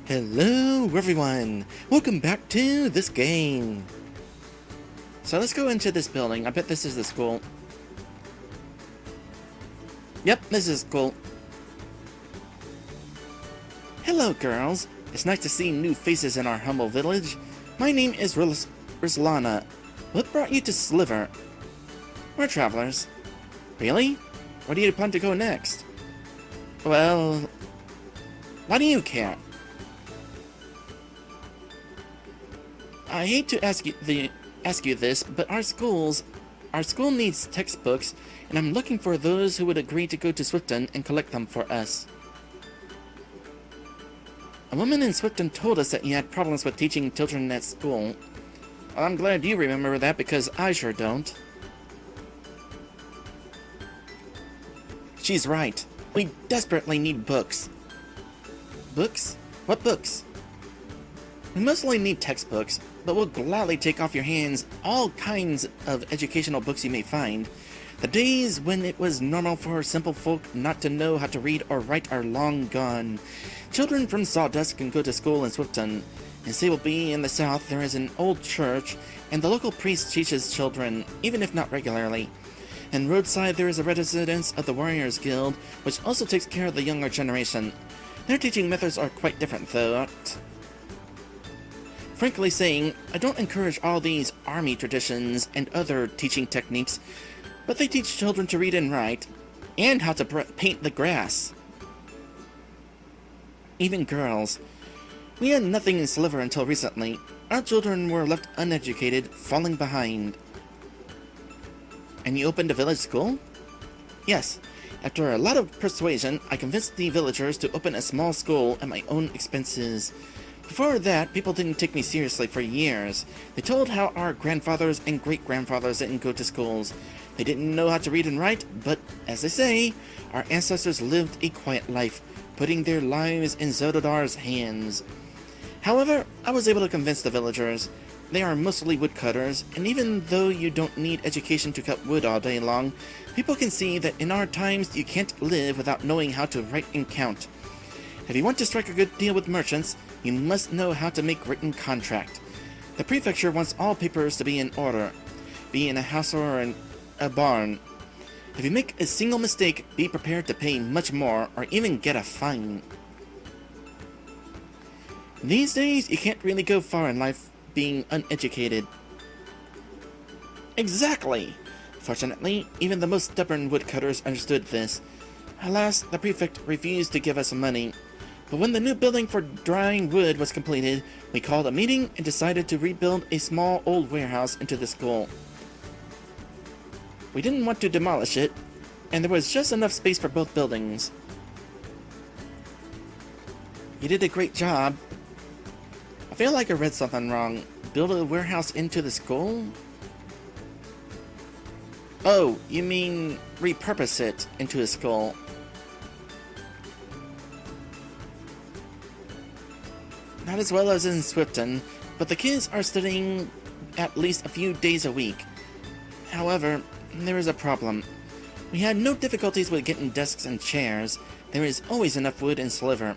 Hello everyone! Welcome back to this game! So let's go into this building. I bet this is the school. Yep, this is school. Hello girls! It's nice to see new faces in our humble village. My name is Ruslana. What brought you to Sliver? We're travelers. Really? Where do you plan to go next? Well... why do you care? I hate to ask you this, but our school needs textbooks, and I'm looking for those who would agree to go to Swifton and collect them for us. A woman in Swifton told us that you had problems with teaching children at school. Well, I'm glad you remember that because I sure don't. She's right. We desperately need books. Books? What books? We mostly need textbooks, but we'll gladly take off your hands all kinds of educational books you may find. The days when it was normal for simple folk not to know how to read or write are long gone. Children from Sawdust can go to school in Swifton. In Sable Bee in the south there is an old church, and the local priest teaches children, even if not regularly. In Roadside there is a residence of the Warriors Guild, which also takes care of the younger generation. Their teaching methods are quite different though. Frankly saying, I don't encourage all these army traditions and other teaching techniques, but they teach children to read and write, and how to paint the grass. Even girls. We had nothing in Sliver until recently. Our children were left uneducated, falling behind. And you opened a village school? Yes. After a lot of persuasion, I convinced the villagers to open a small school at my own expenses. Before that, people didn't take me seriously for years. They told how our grandfathers and great-grandfathers didn't go to schools. They didn't know how to read and write, but, as they say, our ancestors lived a quiet life, putting their lives in Zododar's hands. However, I was able to convince the villagers. They are mostly woodcutters, and even though you don't need education to cut wood all day long, people can see that in our times you can't live without knowing how to write and count. If you want to strike a good deal with merchants, you must know how to make written contract. The prefecture wants all papers to be in order, be in a house or in a barn. If you make a single mistake, be prepared to pay much more or even get a fine. These days, you can't really go far in life being uneducated. Exactly! Fortunately, even the most stubborn woodcutters understood this. Alas, the prefect refused to give us money. But when the new building for drying wood was completed, we called a meeting and decided to rebuild a small old warehouse into the school. We didn't want to demolish it, and there was just enough space for both buildings. You did a great job. I feel like I read something wrong. Build a warehouse into the school? Oh, you mean repurpose it into a school. Not as well as in Swifton, but the kids are studying at least a few days a week. However, there is a problem. We had no difficulties with getting desks and chairs. There is always enough wood in Sliver.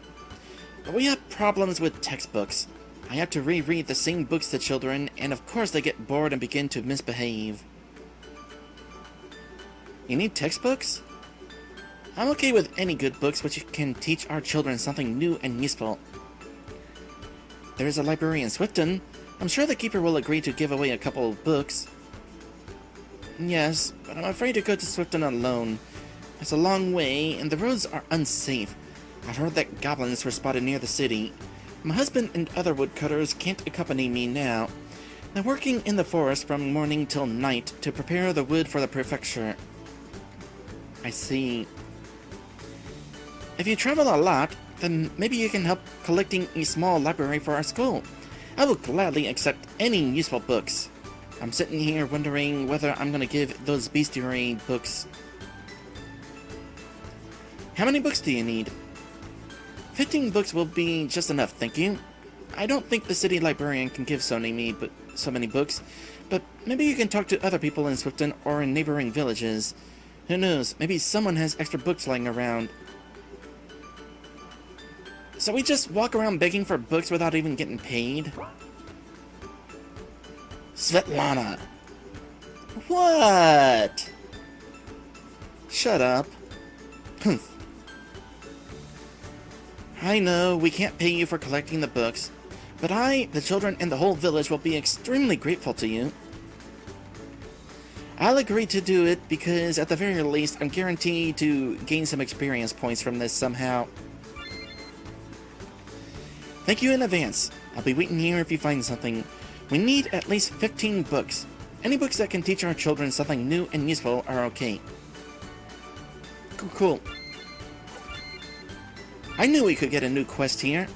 But we have problems with textbooks. I have to reread the same books to children, and of course they get bored and begin to misbehave. You need textbooks? I'm okay with any good books which can teach our children something new and useful. There is a library in Swifton. I'm sure the keeper will agree to give away a couple of books. Yes, but I'm afraid to go to Swifton alone. It's a long way, and the roads are unsafe. I've heard that goblins were spotted near the city. My husband and other woodcutters can't accompany me now. They're working in the forest from morning till night to prepare the wood for the prefecture. I see. If you travel a lot, then maybe you can help collecting a small library for our school. I will gladly accept any useful books. I'm sitting here wondering whether I'm gonna give those bestiary books. How many books do you need? 15 books will be just enough, thank you. I don't think the city librarian can give so many books, but maybe you can talk to other people in Swifton or in neighboring villages. Who knows, maybe someone has extra books lying around. So we just walk around begging for books without even getting paid? Svetlana! What? Shut up. Humph. I know we can't pay you for collecting the books, but I, the children, and the whole village will be extremely grateful to you. I'll agree to do it because, at the very least, I'm guaranteed to gain some experience points from this somehow. Thank you in advance. I'll be waiting here if you find something. We need at least 15 books. Any books that can teach our children something new and useful are okay. Cool. I knew we could get a new quest here.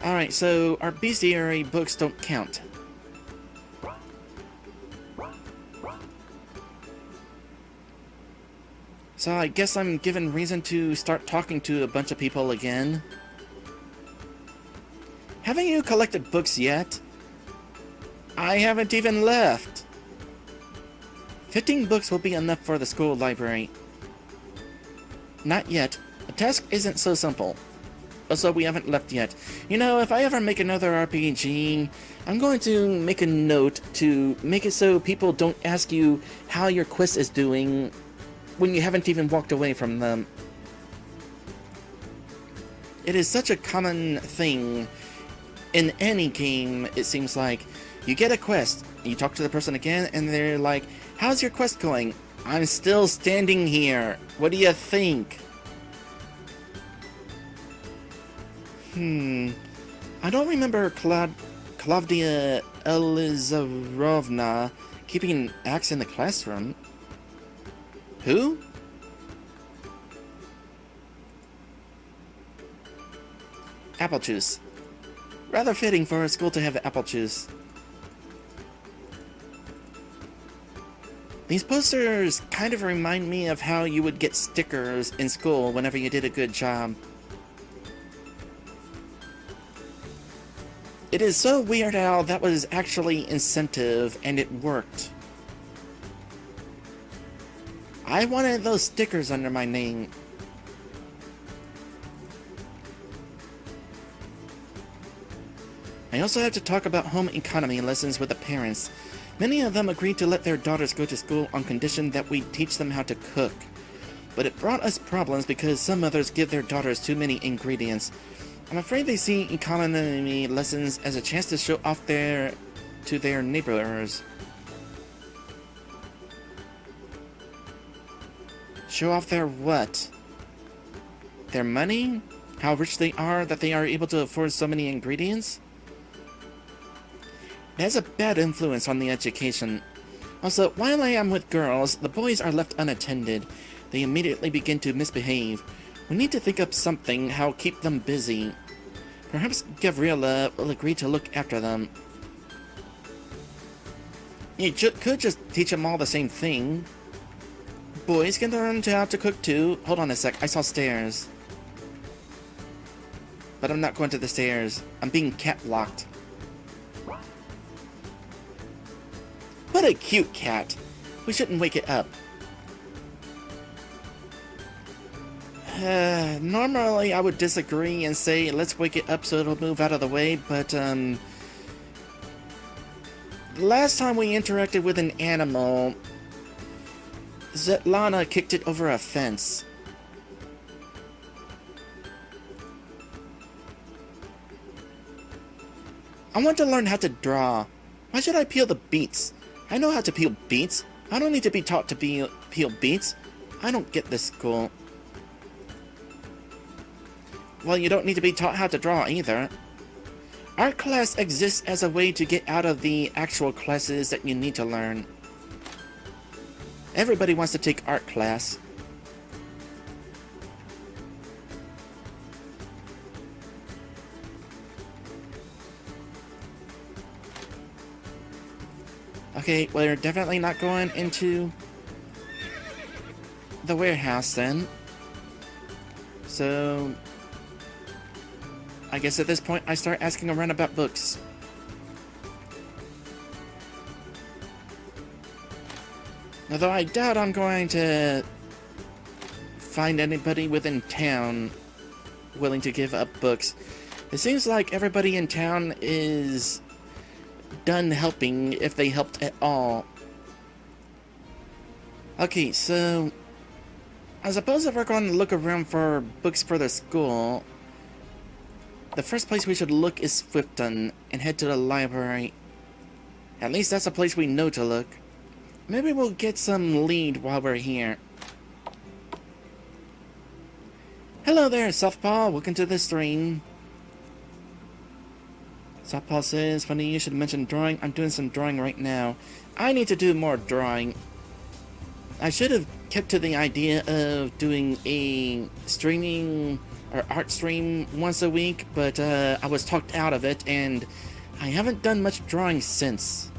Alright, so our bestiary books don't count. So I guess I'm given reason to start talking to a bunch of people again. Haven't you collected books yet? I haven't even left. 15 books will be enough for the school library. Not yet. The task isn't so simple. Also, we haven't left yet. You know, if I ever make another RPG, I'm going to make a note to make it so people don't ask you how your quest is doing when you haven't even walked away from them. It is such a common thing in any game, it seems like. You get a quest, you talk to the person again, and they're like, how's your quest going? I'm still standing here. What do you think? I don't remember Klavdia Elizarovna keeping an axe in the classroom. Who? Apple juice. Rather fitting for a school to have apple juice. These posters kind of remind me of how you would get stickers in school whenever you did a good job. It is so weird how that was actually incentive and it worked. I wanted those stickers under my name. I also have to talk about home economy lessons with the parents. Many of them agreed to let their daughters go to school on condition that we teach them how to cook. But it brought us problems because some mothers give their daughters too many ingredients. I'm afraid they see economy lessons as a chance to show off to their neighbors. Show off their what? Their money? How rich they are that they are able to afford so many ingredients? It has a bad influence on the education. Also, while I am with girls, the boys are left unattended. They immediately begin to misbehave. We need to think up something how keep them busy. Perhaps Gabriella will agree to look after them. You could just teach them all the same thing. Boys can learn how to cook too. Hold on a sec, I saw stairs. But I'm not going to the stairs. I'm being cat-locked. What a cute cat. We shouldn't wake it up. Normally I would disagree and say let's wake it up so it'll move out of the way, but the last time we interacted with an animal, Svetlana kicked it over a fence. I want to learn how to draw. Why should I peel the beets? I know how to peel beets. I don't need to be taught to peel beets. I don't get this school. Well, you don't need to be taught how to draw either. Art class exists as a way to get out of the actual classes that you need to learn. Everybody wants to take art class. Okay, we're definitely not going into the warehouse then. So I guess at this point I start asking around about books. Although I doubt I'm going to find anybody within town willing to give up books. It seems like everybody in town is done helping, if they helped at all. Okay, so I suppose if we're going to look around for books for the school, the first place we should look is Swifton and head to the library. At least that's a place we know to look. Maybe we'll get some lead while we're here. Hello there, Southpaw. Welcome to the stream. Southpaw says, funny you should mention drawing. I'm doing some drawing right now. I need to do more drawing. I should have kept to the idea of doing a streaming or art stream once a week, but I was talked out of it, and I haven't done much drawing since.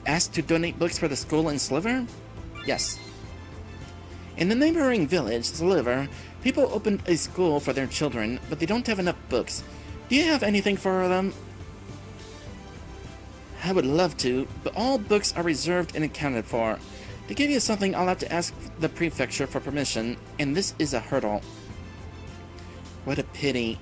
Asked to donate books for the school in Sliver? Yes. In the neighboring village, Sliver, people opened a school for their children, but they don't have enough books. Do you have anything for them? I would love to, but all books are reserved and accounted for. To give you something, I'll have to ask the prefecture for permission, and this is a hurdle. What a pity.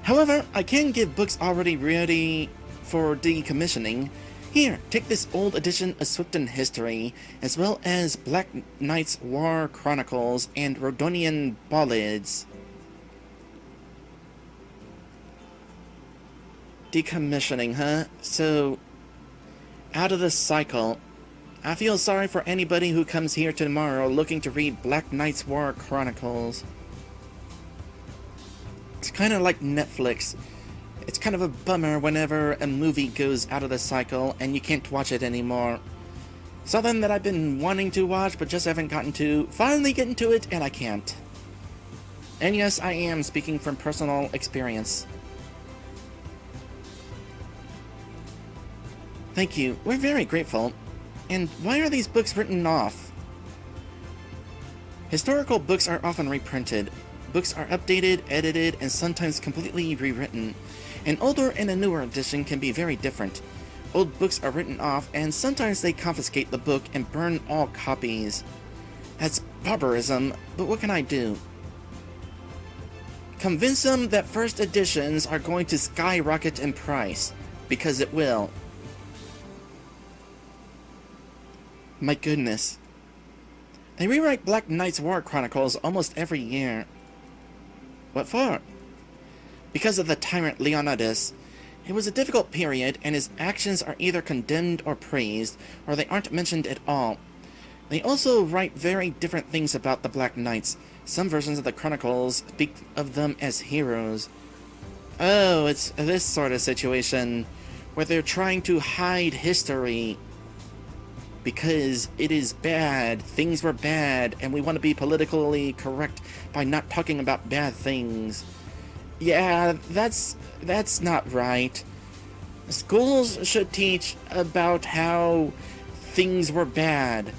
However, I can give books already ready for decommissioning. Here, take this old edition of Swifton history, as well as Black Knight's War Chronicles and Rodonian Ballads. Decommissioning, huh? So, out of the cycle. I feel sorry for anybody who comes here tomorrow looking to read Black Knight's War Chronicles. It's kind of like Netflix. It's kind of a bummer whenever a movie goes out of the cycle and you can't watch it anymore. Something that I've been wanting to watch but just haven't gotten to. Finally getting to it and I can't. And yes, I am speaking from personal experience. Thank you. We're very grateful. And why are these books written off? Historical books are often reprinted. Books are updated, edited, and sometimes completely rewritten. An older and a newer edition can be very different. Old books are written off, and sometimes they confiscate the book and burn all copies. That's barbarism, but what can I do? Convince them that first editions are going to skyrocket in price, because it will. My goodness. They rewrite Black Knight's War Chronicles almost every year. What for? Because of the tyrant Leonidas. It was a difficult period, and his actions are either condemned or praised, or they aren't mentioned at all. They also write very different things about the Black Knights. Some versions of the Chronicles speak of them as heroes. Oh, it's this sort of situation, where they're trying to hide history. Because it is bad, things were bad, and we want to be politically correct by not talking about bad things. Yeah, that's not right. Schools should teach about how things were bad,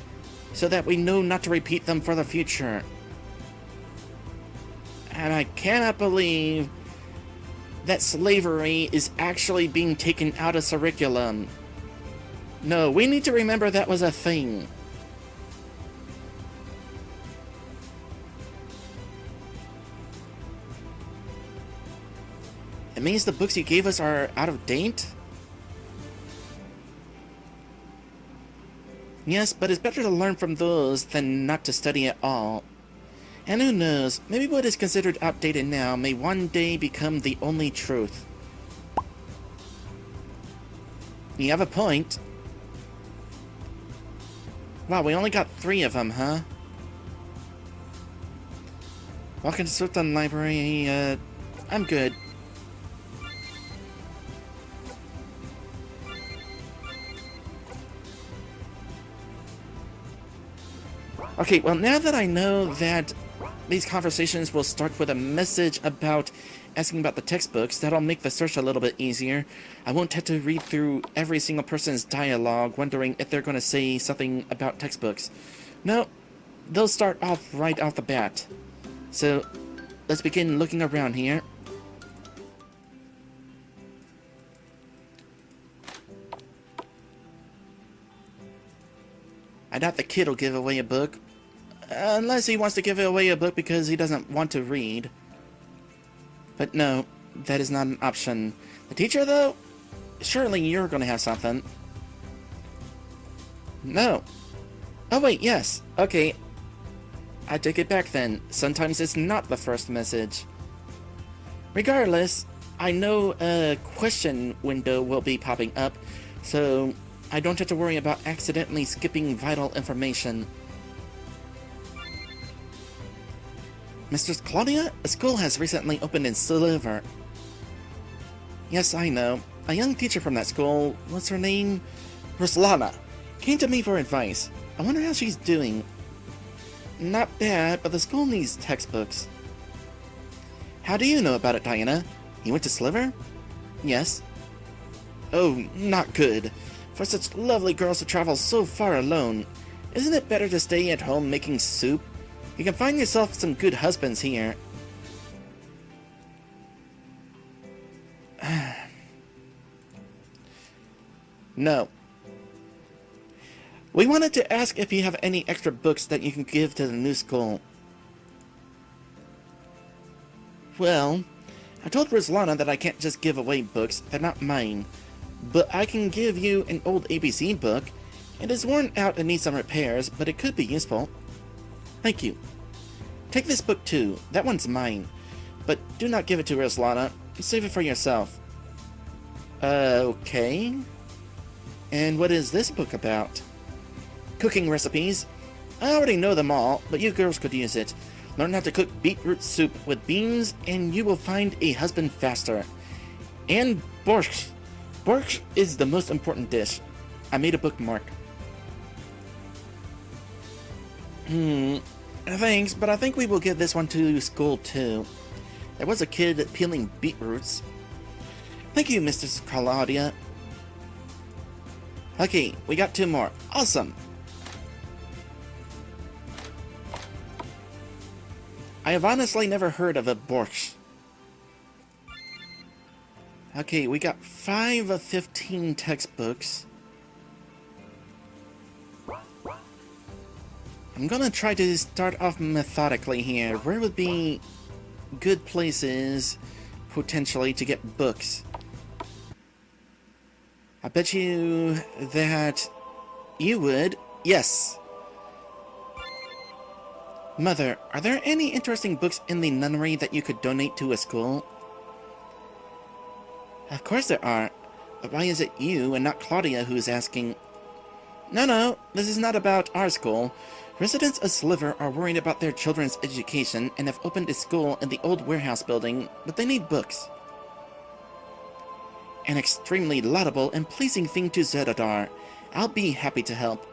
so that we know not to repeat them for the future. And I cannot believe that slavery is actually being taken out of curriculum. No, we need to remember that was a thing. It means the books you gave us are out of date? Yes, but it's better to learn from those than not to study at all. And who knows, maybe what is considered outdated now may one day become the only truth. You have a point. Wow, we only got 3 of them, huh? Welcome to Swifton Library. I'm good. Okay, well, now that I know that these conversations will start with a message about asking about the textbooks, that'll make the search a little bit easier. I won't have to read through every single person's dialogue, wondering if they're going to say something about textbooks. No, they'll start off right off the bat. So, let's begin looking around here. I doubt the kid will give away a book. Unless he wants to give away a book because he doesn't want to read. But no, that is not an option. The teacher, though? Surely you're going to have something. No. Oh, wait, yes. Okay. I take it back then. Sometimes it's not the first message. Regardless, I know a question window will be popping up, so I don't have to worry about accidentally skipping vital information. Mistress Claudia, a school has recently opened in Sliver. Yes, I know. A young teacher from that school, what's her name? Ruslana, came to me for advice. I wonder how she's doing. Not bad, but the school needs textbooks. How do you know about it, Diana? You went to Sliver? Yes. Oh, not good. For such lovely girls to travel so far alone. Isn't it better to stay at home making soup? You can find yourself some good husbands here. No. We wanted to ask if you have any extra books that you can give to the new school. Well, I told Ruslana that I can't just give away books, they're not mine. But I can give you an old ABC book. It is worn out and needs some repairs, but it could be useful. Thank you. Take this book too, that one's mine. But do not give it to Ruslana, save it for yourself. Okay. And what is this book about? Cooking recipes. I already know them all, but you girls could use it. Learn how to cook beetroot soup with beans, and you will find a husband faster. And borscht. Borscht is the most important dish. I made a bookmark. Thanks, but I think we will give this one to school too. There was a kid peeling beetroots. Thank you, Mrs. Claudia. Okay, we got 2 more. Awesome! I have honestly never heard of a borscht. Okay, we got 5 of 15 textbooks. I'm gonna try to start off methodically here. Where would be good places, potentially, to get books? I bet you that you would. Yes. Mother, are there any interesting books in the nunnery that you could donate to a school? Of course there are. But why is it you and not Claudia who's asking? No, this is not about our school. Residents of Sliver are worried about their children's education and have opened a school in the old warehouse building, but they need books. An extremely laudable and pleasing thing to Zedadar. I'll be happy to help.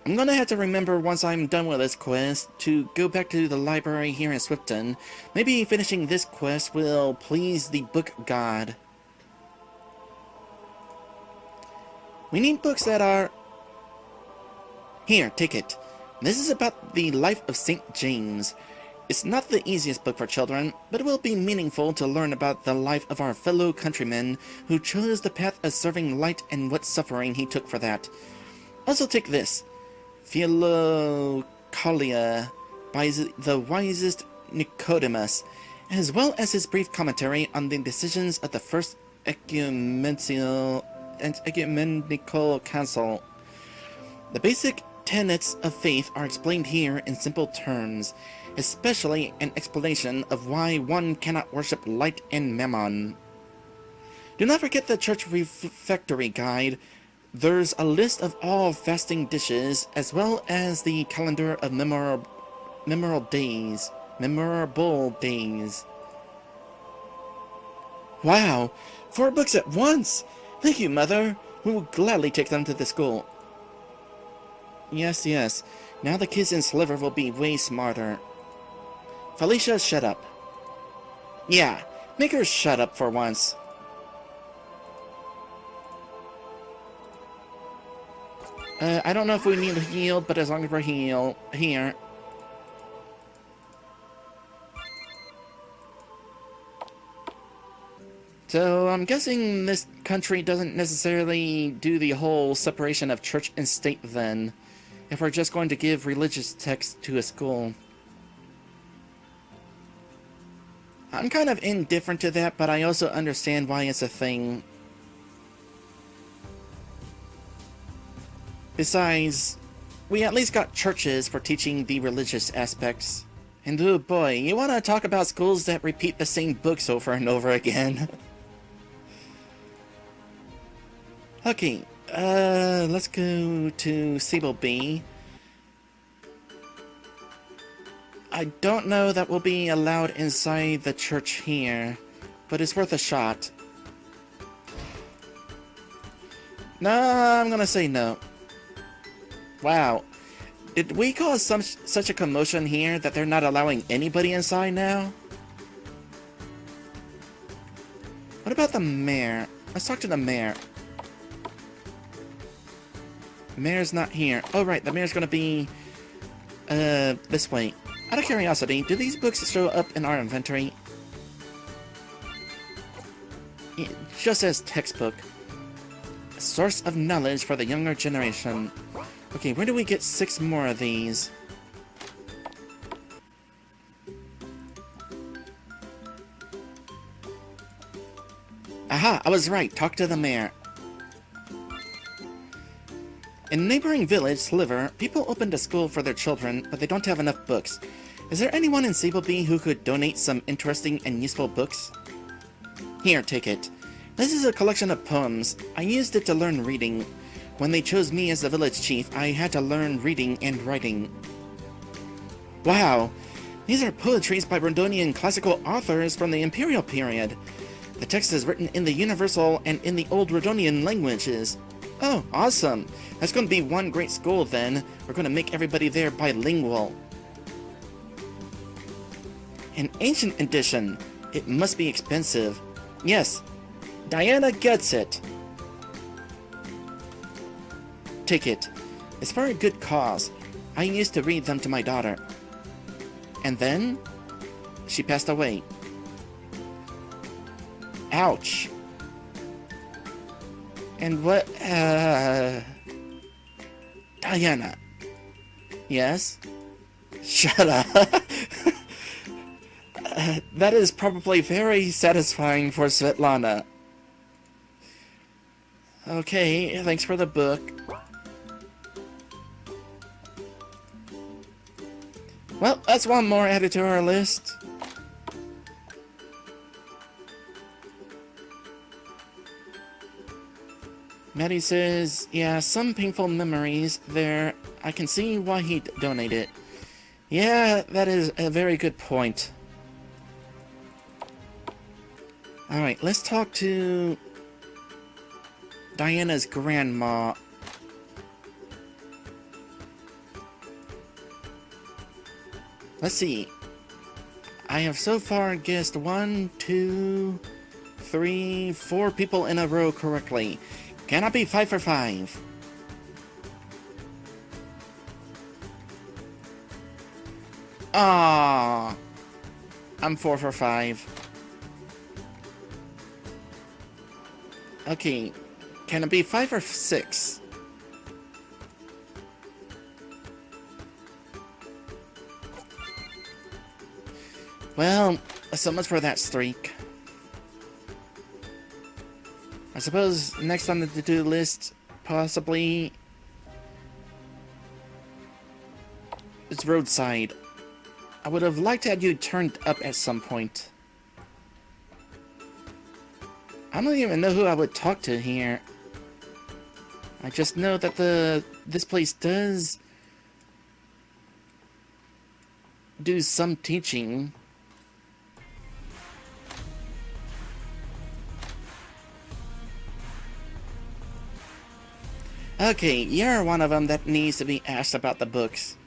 I'm gonna have to remember once I'm done with this quest to go back to the library here in Swifton. Maybe finishing this quest will please the book god. We need books that are... Here, take it. This is about the life of St. James. It's not the easiest book for children, but it will be meaningful to learn about the life of our fellow countryman who chose the path of serving light and what suffering he took for that. Also take this. Philokalia by the wisest Nicodemus, as well as his brief commentary on the decisions of the First Ecumenical Council. The basic tenets of faith are explained here in simple terms, especially an explanation of why one cannot worship light and mammon. Do not forget the church refectory guide. There's a list of all fasting dishes, as well as the calendar of memorable days. Wow! 4 books at once! Thank you, Mother! We will gladly take them to the school. Yes. Now the kids in Sliver will be way smarter. Felicia, shut up. Yeah, make her shut up for once. I don't know if we need to heal, but as long as we're here. So I'm guessing this country doesn't necessarily do the whole separation of church and state then, if we're just going to give religious texts to a school. I'm kind of indifferent to that, but I also understand why it's a thing. Besides, we at least got churches for teaching the religious aspects. And oh boy, you want to talk about schools that repeat the same books over and over again. Okay, let's go to Sable B. I don't know that we'll be allowed inside the church here, but it's worth a shot. No, I'm gonna say no. Wow. Did we cause such a commotion here that they're not allowing anybody inside now? What about the mayor? Let's talk to the mayor. Mayor's not here. Oh right, the mayor's gonna be this way. Out of curiosity, do these books show up in our inventory? It just says textbook. A source of knowledge for the younger generation. Okay, where do we get 6 more of these? Aha, I was right. Talk to the mayor. In a neighboring village, Sliver, people opened a school for their children, but they don't have enough books. Is there anyone in Sableby who could donate some interesting and useful books? Here, take it. This is a collection of poems. I used it to learn reading. When they chose me as the village chief, I had to learn reading and writing. Wow! These are poetries by Rondonian classical authors from the Imperial period. The text is written in the Universal and in the Old Rondonian languages. Oh, awesome! That's going to be one great school then. We're going to make everybody there bilingual. An ancient edition. It must be expensive. Yes, Diana gets it. Take it. It's for a good cause. I used to read them to my daughter. And then, she passed away. Ouch. And what, Diana. Yes? Shut up. That is probably very satisfying for Svetlana. Okay, thanks for the book. Well, that's one more added to our list. Maddie says, yeah, some painful memories there. I can see why he'd donate it. Yeah, that is a very good point. Alright, let's talk to Diana's grandma. Let's see. I have so far guessed 1, 2, 3, 4 people in a row correctly. Can I be 5 for 5? Ah, I'm 4 for 5. Okay, can it be 5 or 6? Well, so much for that streak. I suppose next on the to-do list, possibly, is roadside. I would have liked to have you turned up at some point. I don't even know who I would talk to here. I just know that this place does do some teaching. Okay, you're one of them that needs to be asked about the books.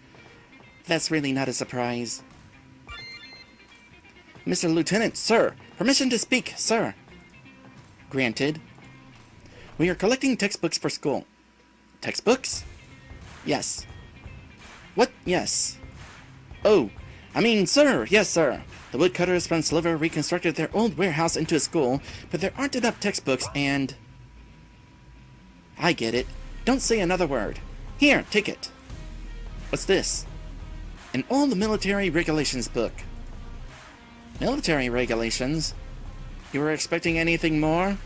That's really not a surprise. Mr. Lieutenant, sir! Permission to speak, sir! Granted. We are collecting textbooks for school. Textbooks? Yes. What? Yes. Oh, I mean, sir, yes, sir. The woodcutters from Sliver reconstructed their old warehouse into a school, but there aren't enough textbooks and... I get it. Don't say another word. Here, take it. What's this? An old military regulations book. Military regulations? You were expecting anything more?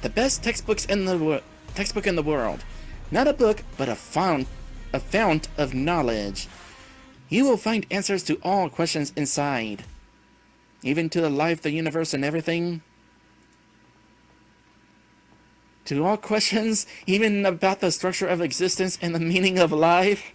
The best textbook in the world. Not a book, but a fount of knowledge. You will find answers to all questions inside. Even to the life, the universe, and everything. To all questions, even about the structure of existence and the meaning of life.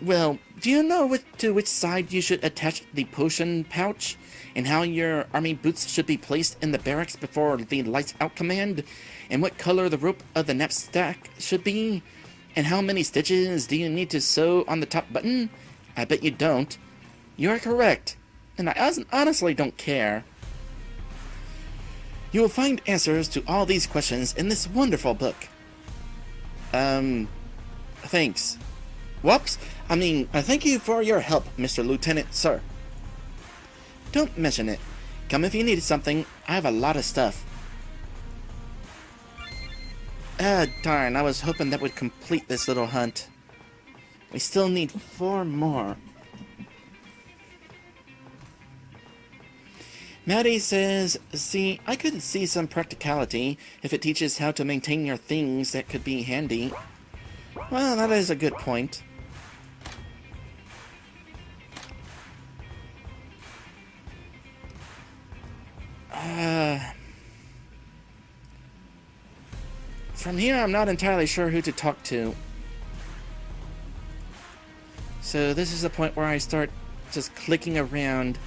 Well, do you know to which side you should attach the potion pouch? And how your army boots should be placed in the barracks before the lights out command? And what color the rope of the knapsack should be? And how many stitches do you need to sew on the top button? I bet you don't. You are correct. And I honestly don't care. You will find answers to all these questions in this wonderful book. Thanks. Whoops. Thank you for your help, Mr. Lieutenant, sir. Don't mention it. Come if you need something. I have a lot of stuff. Darn, I was hoping that would complete this little hunt. We still need 4 more. Maddie says, see, I could see some practicality if it teaches how to maintain your things. That could be handy. Well, that is a good point. From here, I'm not entirely sure who to talk to. So this is the point where I start just clicking around